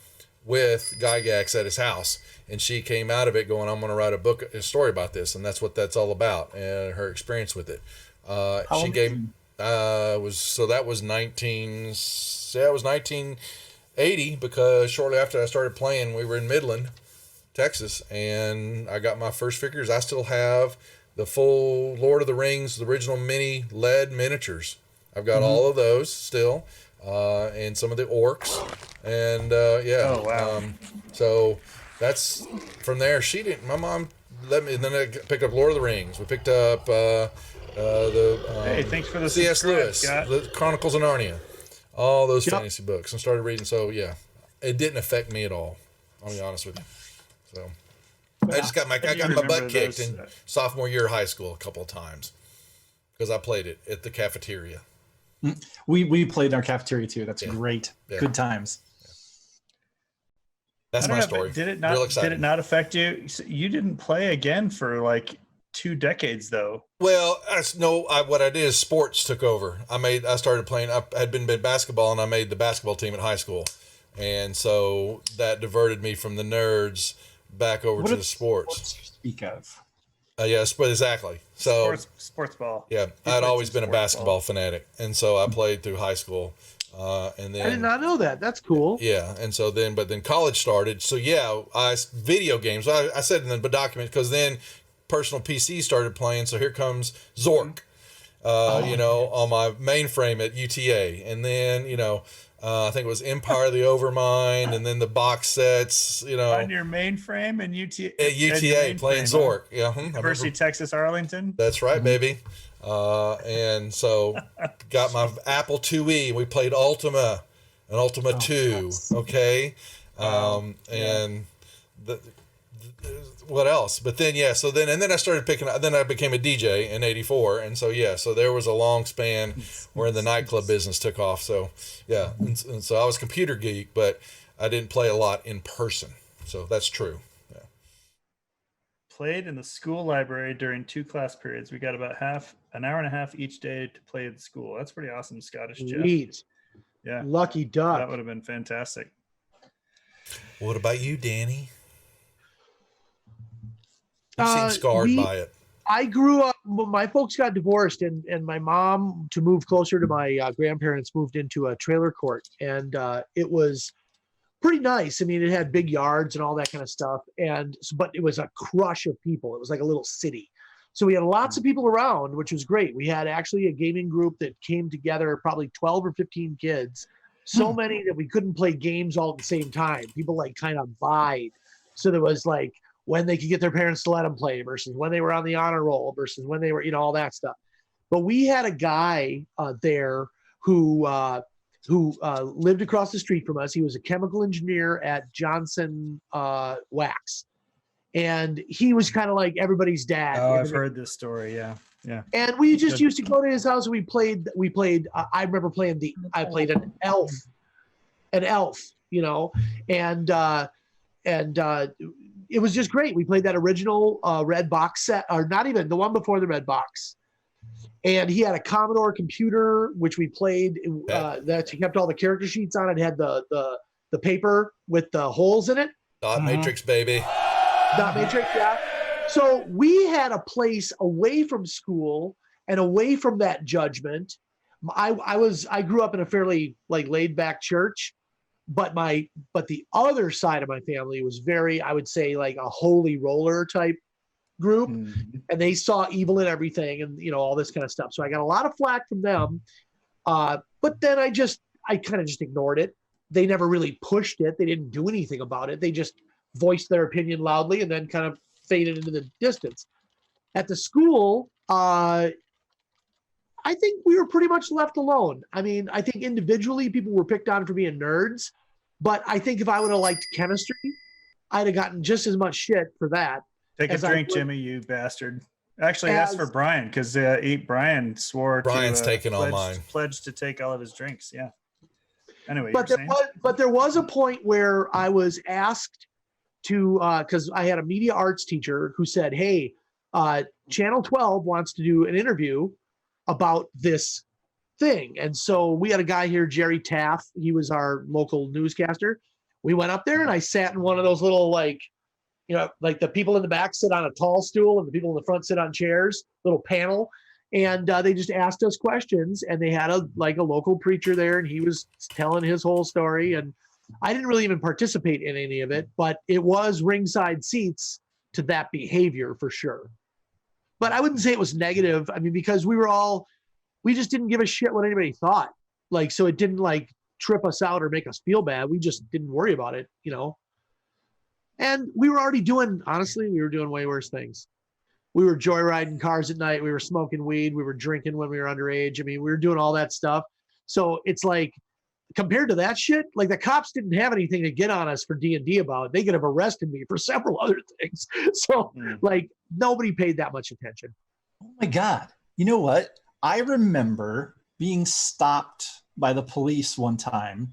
with Gygax at his house, and she came out of it going, I'm going to write a story about this, and that's what that's all about, and her experience with it. She gave that was 1980, because shortly after I started playing, we were in Midland, Texas, and I got my first figures. I still have the full Lord of the Rings, the original mini lead miniatures. I've got all of those still, and some of the orcs, and Oh, wow. So that's from there. My mom let me, and then I picked up Lord of the Rings. We picked up hey, thanks for the C.S. Lewis, Scott. the Chronicles of Narnia, all those fantasy books, and started reading. So yeah, it didn't affect me at all. I'll be honest with you. So I got my butt kicked in sophomore year of high school a couple of times because I played it at the cafeteria. We played in our cafeteria too. That's great. Yeah. Good times. That's my story. Did it not affect you? You didn't play again for like 2 decades though. Well, what I did is sports took over. I started playing. I had been basketball, and I made the basketball team at high school, and so that diverted me from the nerds back over to the sports. What do you speak of? Yes, but exactly. So sports ball. Yeah, He I'd played always some been a sports basketball ball. fanatic, and so I played through high school, and then I did not know that. That's cool. Yeah, and so then, but then college started. So yeah, video games. I said in the document because then personal PC started playing. So here comes Zork, on my mainframe at UTA, and then I think it was Empire of the Overmind, and then the box sets. On your mainframe and UTA. At UTA playing Zork. Yeah, University of Texas Arlington. That's right, baby. And so got my Apple IIe. We played Ultima and Ultima 2. Okay. And what else? But then, and then I started then I became a DJ in 84. And so, so there was a long span where the nightclub business took off. So, yeah. And so I was a computer geek, but I didn't play a lot in person. So that's true. Yeah. Played in the school library during 2 class periods. We got about an hour and a half each day to play at the school. That's pretty awesome, Scottish Jeff. Sweet. Yeah. Lucky duck. That would have been fantastic. What about you, Danny? You seem scarred by it. I grew up, my folks got divorced, and my mom, to move closer to my grandparents, moved into a trailer court. And it was pretty nice. I mean, it had big yards and all that kind of stuff. But it was a crush of people. It was like a little city. So we had lots of people around, which was great. We had actually a gaming group that came together, probably 12 or 15 kids. So many that we couldn't play games all at the same time. People kind of vied. So there was when they could get their parents to let them play versus when they were on the honor roll versus when they were, all that stuff. But we had a guy there who lived across the street from us. He was a chemical engineer at Johnson Wax. And he was kind of like everybody's dad. Oh, I've heard this story. Yeah. Yeah. And we just used to go to his house. We played, I remember I played an elf, and it was just great. We played that original red box set, or not even the one before the red box. And he had a Commodore computer, which we played that he kept all the character sheets on. It had the paper with the holes in it. Dot matrix, baby. Dot matrix, yeah. So we had a place away from school and away from that judgment. I grew up in a fairly laid back church, but the other side of my family was very, I would say, like a holy roller type group, and they saw evil in everything and all this kind of stuff. So I got a lot of flack from them. But then I kind of just ignored it. They never really pushed it. They didn't do anything about it. They just voiced their opinion loudly and then kind of faded into the distance. At the school, I think we were pretty much left alone. I mean, I think individually people were picked on for being nerds, but I think if I would have liked chemistry, I'd have gotten just as much shit for that. Take a drink, Jimmy, you bastard. Actually, that's for Brian, because Brian swore Brian's taking all mine. Pledged to take all of his drinks. Yeah. Anyway, but there was a point where I was asked to, because I had a media arts teacher who said, hey, Channel 12 wants to do an interview about this thing. And so we had a guy here, Jerry Taff. He was our local newscaster. We went up there and I sat in one of those little, the people in the back sit on a tall stool and the people in the front sit on chairs, little panel. And they just asked us questions, and they had a local preacher there, and he was telling his whole story. And I didn't really even participate in any of it, but it was ringside seats to that behavior for sure. But I wouldn't say it was negative. I mean, because we just didn't give a shit what anybody thought. So it didn't trip us out or make us feel bad. We just didn't worry about it, And we were already honestly, we were doing way worse things. We were joyriding cars at night. We were smoking weed. We were drinking when we were underage. I mean, we were doing all that stuff. So it's compared to that shit, the cops didn't have anything to get on us for D&D about. They could have arrested me for several other things. So nobody paid that much attention. Oh my God. You know what? I remember being stopped by the police one time,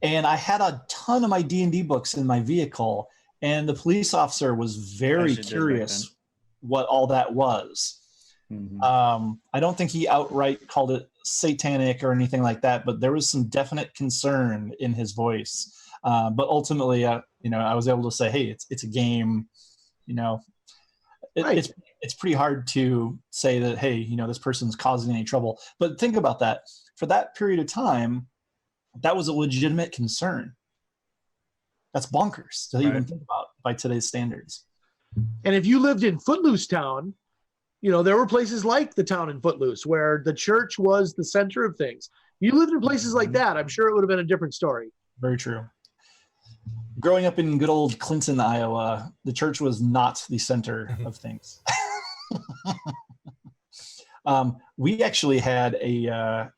and I had a ton of my D&D books in my vehicle, and the police officer was very curious what all that was. Mm-hmm. I don't think he outright called it satanic or anything like that, but there was some definite concern in his voice. But ultimately, I was able to say, hey, it's a game. it's pretty hard to say that, hey, this person's causing any trouble. But think about that. For that period of time, that was a legitimate concern. That's bonkers to even think about by today's standards. And if you lived in Footloose Town, there were places like the town in Footloose where the church was the center of things. You lived in places like that, I'm sure it would have been a different story. Very true. Growing up in good old Clinton, Iowa, the church was not the center of things. We actually had a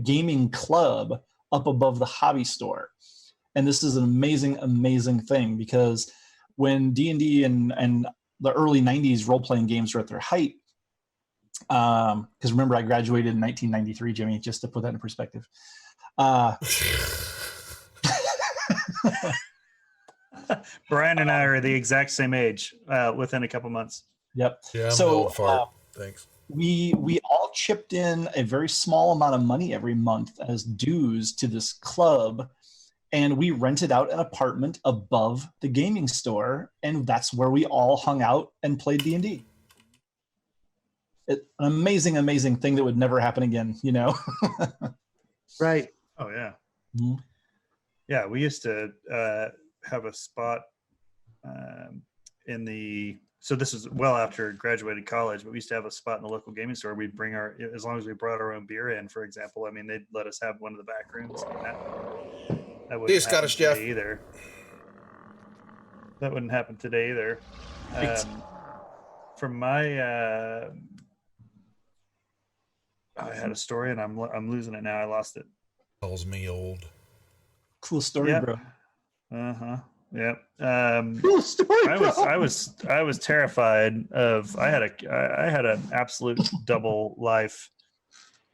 gaming club up above the hobby store. And this is an amazing, amazing thing, because when D&D and the early 90s role-playing games were at their height, because remember, I graduated in 1993, Jimmy, just to put that in perspective. Brian and I are the exact same age within a couple months. Yep. Yeah, I'm an old fart. Thanks. We all chipped in a very small amount of money every month as dues to this club, and we rented out an apartment above the gaming store, and that's where we all hung out and played D&D. An amazing, amazing thing that would never happen again, Right. Oh, yeah. Mm-hmm. Yeah, we used to have a spot so this is well after graduated college, but we used to have a spot in the local gaming store. We'd bring as long as we brought our own beer in, for example. I mean, they'd let us have one of the back rooms. That wouldn't happen today either. That wouldn't happen today either. From my, I had a story and I'm losing it now. I lost it. Calls me old. Cool story, bro. Yep. Cool story, bro. I was terrified of. I had an absolute double life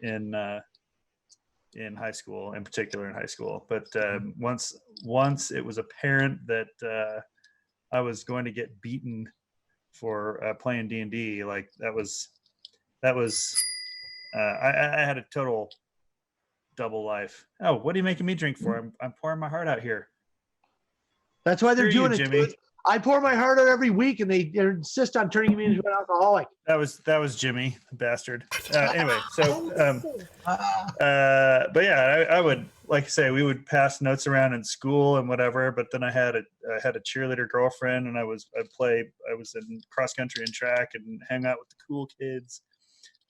in high school, in particular in high school. But once it was apparent that I was going to get beaten for playing D&D, like that was I had a total double life. Oh, what are you making me drink for? I'm pouring my heart out here. That's why they're doing it, Jimmy. I pour my heart out every week, and they insist on turning me into an alcoholic. That was Jimmy, the bastard. Anyway, so but yeah, I would, like I say, we would pass notes around in school and whatever. But then I had a cheerleader girlfriend, and I was in cross country and track and hang out with the cool kids.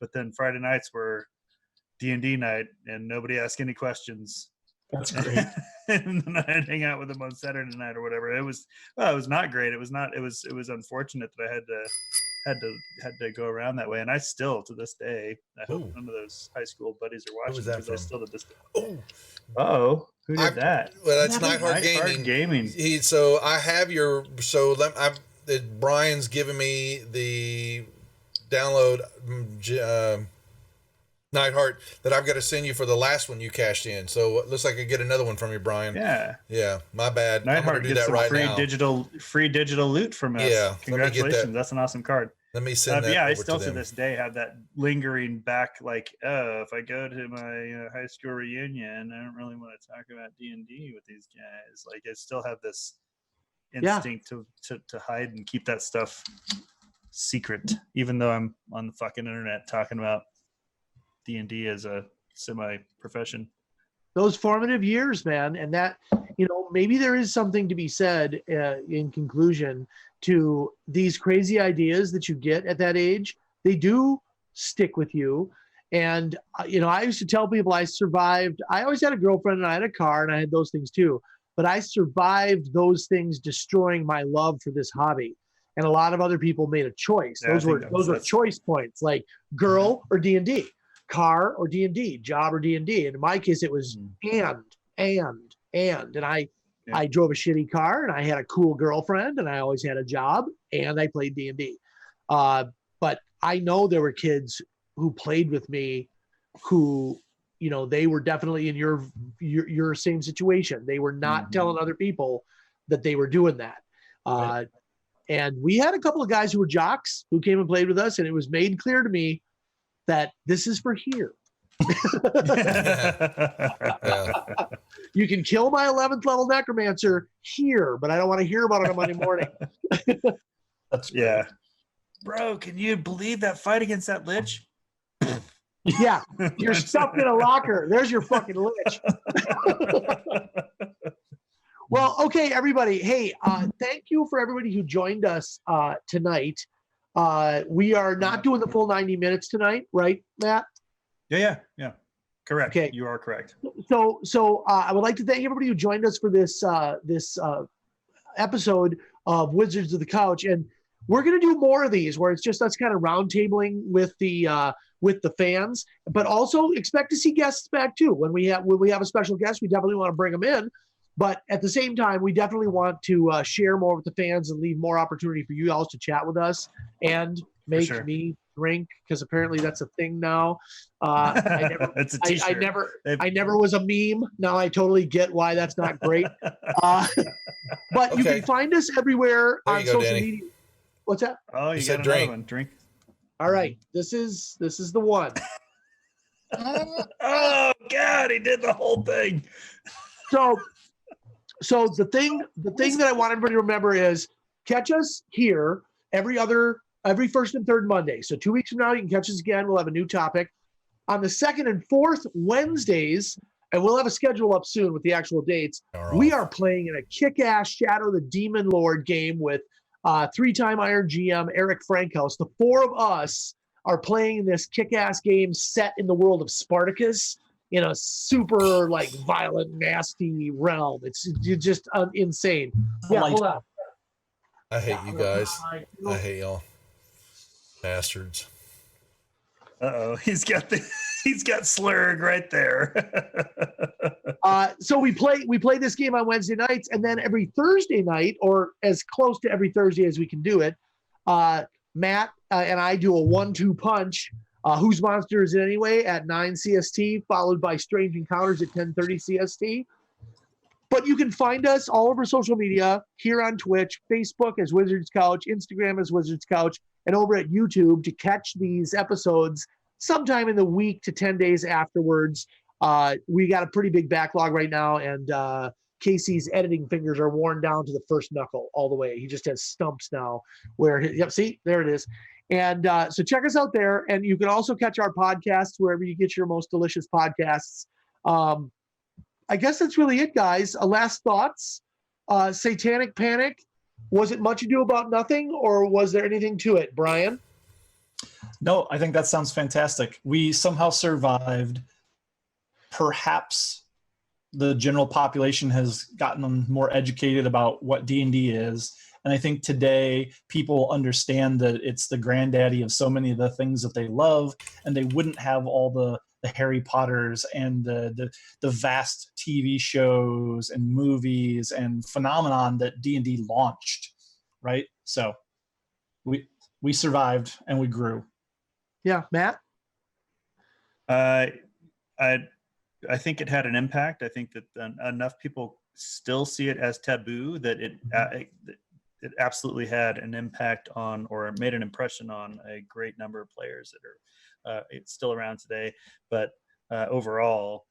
But then Friday nights were D&D night, and nobody asked any questions. That's great. And then I'd hang out with them on Saturday night or whatever. It was not great. It was unfortunate that I had to go around that way. And I still, to this day, I hope none of those high school buddies are watching, because I still to this day. Oh, who did that? Well, that's Nightheart Gaming. So I have Brian's giving me the download Nightheart that I've got to send you for the last one you cashed in. So it looks like I get another one from you, Brian. Yeah, my bad. Nightheart gets some free digital loot from us. Yeah, congratulations. That's an awesome card. Let me send that. Yeah, I over still to to them. this day have that lingering back, like, if I go to my high school reunion, I don't really want to talk about D&D with these guys. Like, I still have this instinct to hide and keep that stuff secret, even though I'm on the fucking internet talking about D&D as a semi-profession. Those formative years, man, and that, maybe there is something to be said in conclusion to these crazy ideas that you get at that age. They do stick with you. And, I used to tell people I survived. I always had a girlfriend and I had a car and I had those things too. But I survived those things destroying my love for this hobby. And a lot of other people made a choice. Yeah, those were choice points, like girl or D&D, car or D&D, job or D&D. And in my case, it was and. And I drove a shitty car and I had a cool girlfriend and I always had a job and I played D&D. But I know there were kids who played with me who, they were definitely in your same situation. They were not telling other people that they were doing that. Right. And we had a couple of guys who were jocks who came and played with us, and it was made clear to me that this is for here. You can kill my 11th level necromancer here, but I don't want to hear about it on Monday morning. That's yeah. Bro, can you believe that fight against that lich? Yeah, you're stuffed in a locker. There's your fucking lich. Well, okay, everybody. Hey, thank you for everybody who joined us tonight. We are not doing the full 90 minutes tonight, right, Matt? Yeah. Correct. Okay. You are correct. So I would like to thank everybody who joined us for this episode of Wizards of the Couch, and we're going to do more of these where it's just us kind of roundtabling with the fans, but also expect to see guests back too. When we have a special guest, we definitely want to bring them in. But at the same time, we definitely want to share more with the fans and leave more opportunity for you all to chat with us and make me drink, because apparently that's a thing now. It's a t-shirt. I never was a meme. Now I totally get why that's not great. But you can find us everywhere on social media. What's that? Oh, you got another one. Drink. All right, this is the one. Oh God, he did the whole thing. So the thing that I want everybody to remember is catch us here every first and third Monday. So 2 weeks from now, you can catch us again. We'll have a new topic on the second and fourth Wednesdays, and we'll have a schedule up soon with the actual dates. We are playing in a kick-ass Shadow the Demon Lord game with three-time Iron GM Eric Frankhouse. The four of us are playing this kick-ass game set in the world of Spartacus, in a super violent, nasty realm. It's just insane. Yeah, hold on. I hate you guys. I hate y'all, bastards. He's got Slurg right there. So we play this game on Wednesday nights, and then every Thursday night, or as close to every Thursday as we can do it, Matt and I do a 1-2 punch. Whose Monster Is It Anyway at 9 CST, followed by Strange Encounters at 10:30 CST. But you can find us all over social media, here on Twitch, Facebook as Wizards Couch, Instagram as Wizards Couch, and over at YouTube to catch these episodes sometime in the week to 10 days afterwards. We got a pretty big backlog right now, and Casey's editing fingers are worn down to the first knuckle all the way. He just has stumps now see, there it is. And so check us out there. And you can also catch our podcasts wherever you get your most delicious podcasts. I guess that's really it, guys. Last thoughts. Satanic Panic. Was it much ado about nothing, or was there anything to it, Brian? No, I think that sounds fantastic. We somehow survived. Perhaps the general population has gotten more educated about what D&D is. And I think today people understand that it's the granddaddy of so many of the things that they love, and they wouldn't have all the Harry Potters and the vast TV shows and movies and phenomenon that D&D launched, right? So we survived and we grew. Yeah, Matt? I think it had an impact. I think that enough people still see it as taboo that it absolutely had an impact on, or made an impression on, a great number of players that are it's still around today. But overall,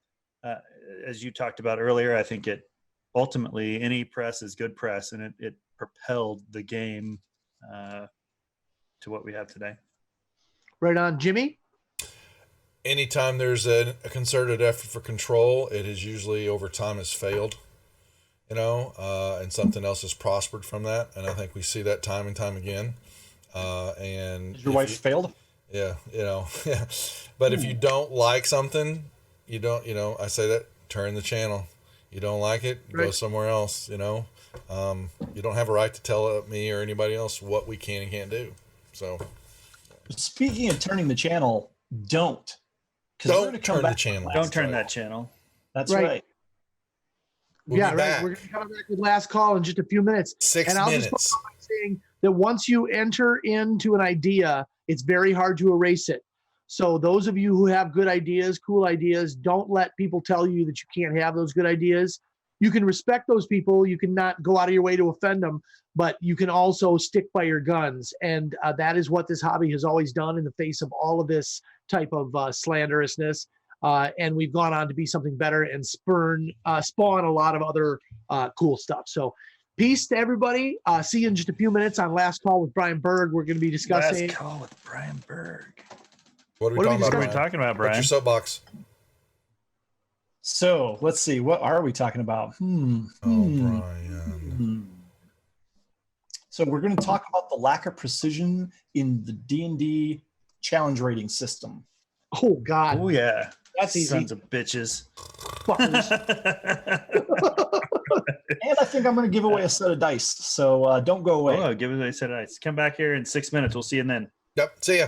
as you talked about earlier, I think it ultimately, any press is good press, and it propelled the game to what we have today. Right on. Jimmy? Anytime there's a concerted effort for control, it has usually over time has failed. And something else has prospered from that. And I think we see that time and time again. And your wife failed? Yeah, yeah. But if you don't like something, you don't, I say that, turn the channel. You don't like it, go somewhere else, You don't have a right to tell me or anybody else what we can and can't do. So. Speaking of turning the channel, don't. Don't turn the channel. Don't turn that channel. That's right. We'll be back. We're going to come back with last call in just a few minutes. 6 I'll minutes. just start by saying that once you enter into an idea, it's very hard to erase it. So those of you who have good ideas, cool ideas, don't let people tell you that you can't have those good ideas. You can respect those people. You can not go out of your way to offend them, but you can also stick by your guns. And that is what this hobby has always done in the face of all of this type of slanderousness. And we've gone on to be something better and spawn a lot of other cool stuff. So peace to everybody. See you in just a few minutes on Last Call with Brian Berg. We're going to be discussing. Last Call with Brian Berg. What are we What are we talking about? What are we Brian? talking about, Brian? What's your soapbox? So let's see. What are we talking about? Brian. So we're going to talk about the lack of precision in the D&D challenge rating system. Oh, God. Oh, yeah. That's easy. Sons of bitches. Fuckers. And I think I'm going to give away a set of dice. So don't go away. Oh, give us a set of dice. Come back here in 6 minutes. We'll see you then. Yep. See ya.